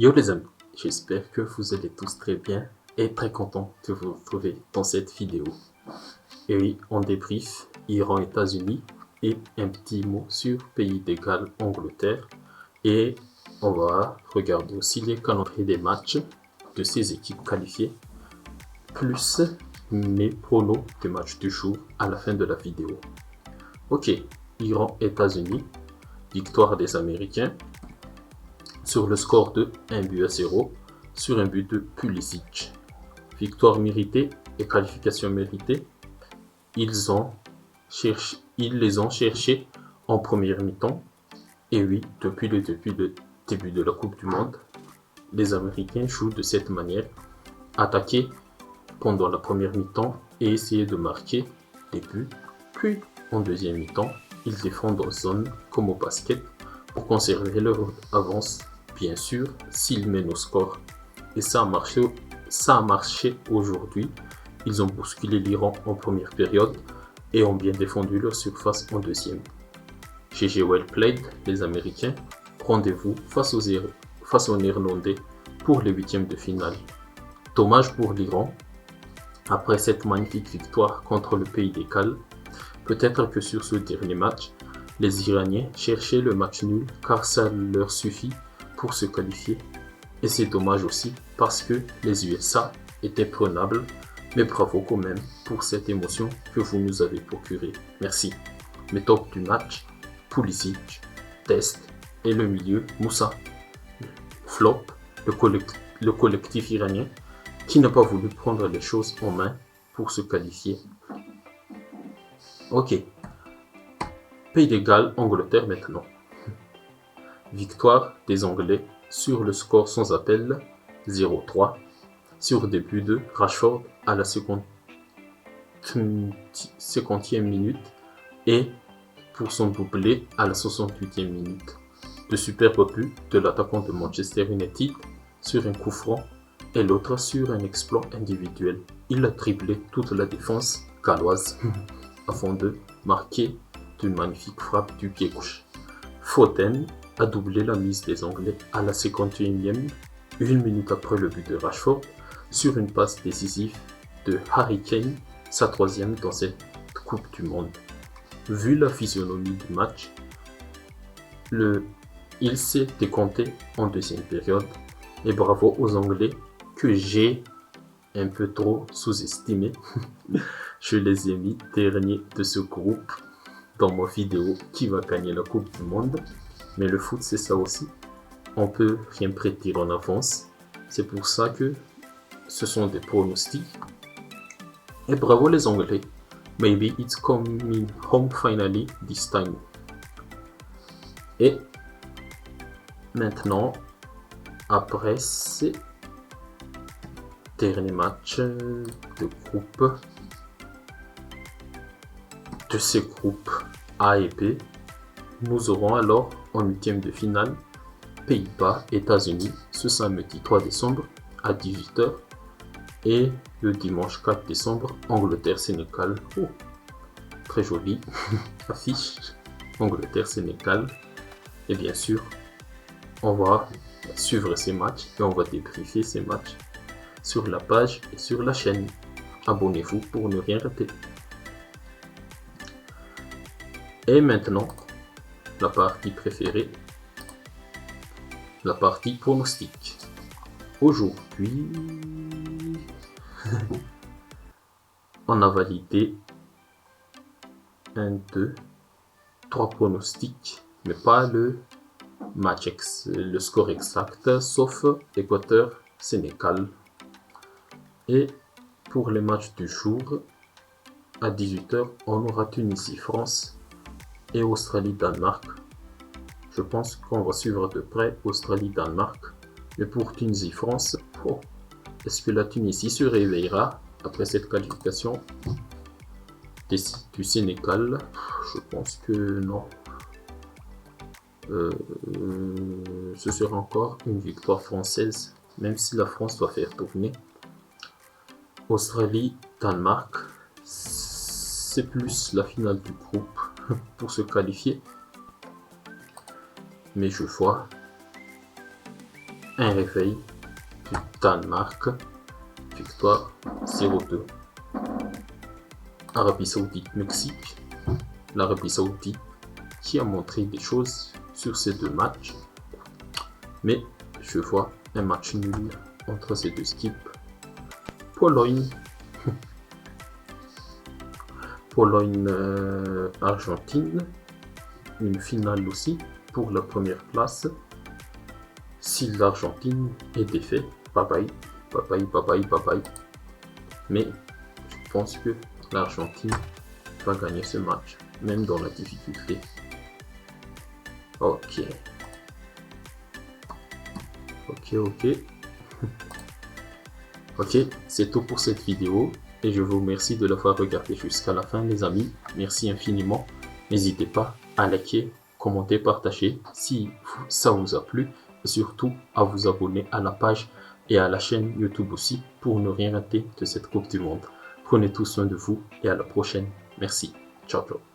Yo les amis, j'espère que vous allez tous très bien et très content de vous retrouver dans cette vidéo. Et oui, on débrief Iran-États-Unis et un petit mot sur pays de Galles, Angleterre. Et on va regarder aussi les calendriers des matchs de ces équipes qualifiées, plus mes pronos des matchs du jour à la fin de la vidéo. Ok, Iran-États-Unis, victoire des Américains sur le score de 1-0 sur un but de Pulisic. Victoire méritée et qualification méritée. Ils les ont cherchés en première mi-temps. Et oui, depuis le début de la Coupe du Monde, les Américains jouent de cette manière, attaquer pendant la première mi-temps et essayer de marquer des buts. Puis, en deuxième mi-temps, ils défendent en zone comme au basket pour conserver leur avance, bien sûr, s'ils mènent au score. Et ça a marché aujourd'hui. Ils ont bousculé l'Iran en première période et ont bien défendu leur surface en deuxième. GG well played, les Américains. Rendez-vous face aux Néerlandais pour les huitièmes de finale. Dommage pour l'Iran. Après cette magnifique victoire contre le pays des Galles, peut-être que sur ce dernier match, les Iraniens cherchaient le match nul car ça leur suffit pour se qualifier. Et c'est dommage aussi parce que les USA étaient prenables, mais bravo quand même pour cette émotion que vous nous avez procurée. Merci. Mes tops du match, Pulisic, Dest et le milieu, Moussa. Flop, le collectif iranien qui n'a pas voulu prendre les choses en main pour se qualifier. Ok. Pays de Galles, Angleterre maintenant. Victoire des Anglais sur le score sans appel 0-3 sur début de Rashford à la 50e minute et pour son doublé à la 68e minute. De superbes buts de l'attaquant de Manchester United sur un coup franc et l'autre sur un exploit individuel. Il a triplé toute la défense galloise afin de marquer d'une magnifique frappe du pied gauche. Foden a doublé la mise des Anglais à la 51e, une minute après le but de Rashford, sur une passe décisive de Harry Kane, sa troisième dans cette Coupe du Monde. Vu la physionomie du match, il s'est décompté en deuxième période et bravo aux Anglais que j'ai un peu trop sous-estimé. Je les ai mis derniers de ce groupe dans ma vidéo qui va gagner la Coupe du Monde. Mais le foot, c'est ça aussi. On peut rien prédire en avance. C'est pour ça que ce sont des pronostics. Et bravo les Anglais. Maybe it's coming home finally this time. Et maintenant, après ces derniers matchs de groupe, de ces groupes A et B, nous aurons alors en huitième de finale Pays-Bas, États-Unis ce samedi 3 décembre à 18h et le dimanche 4 décembre Angleterre-Sénégal. Oh, très jolie affiche Angleterre-Sénégal. Et bien sûr, on va suivre ces matchs et on va débriefer ces matchs sur la page et sur la chaîne. Abonnez-vous pour ne rien rater. Et maintenant, la partie préférée, la partie pronostic. Aujourd'hui, on a validé 1, 2, 3 pronostics, mais pas le le score exact, sauf Équateur-Sénégal. Et pour les matchs du jour, à 18h, on aura Tunisie-France et Australie-Danemark. Je pense qu'on va suivre de près Australie-Danemark. Mais pour Tunisie-France, est-ce que la Tunisie se réveillera après cette qualification du Sénégal? Je pense que non. Ce sera encore une victoire française, même si la France doit faire tourner. Australie-Danemark, c'est plus la finale du groupe pour se qualifier. Mais je vois un réveil du Danemark, victoire 0-2. Arabie Saoudite, Mexique. L'Arabie Saoudite qui a montré des choses sur ces deux matchs, mais je vois un match nul entre ces deux équipes. Pologne, Argentine, une finale aussi pour la première place. Si l'Argentine est défaite, bye bye, bye bye, bye bye, bye bye. Mais je pense que l'Argentine va gagner ce match, même dans la difficulté. Ok. Ok, c'est tout pour cette vidéo et je vous remercie de l'avoir regardé jusqu'à la fin les amis. Merci infiniment. N'hésitez pas à liker, commenter, partager si ça vous a plu et surtout à vous abonner à la page et à la chaîne YouTube aussi pour ne rien rater de cette Coupe du Monde. Prenez tout soin de vous et à la prochaine. Merci. Ciao, ciao.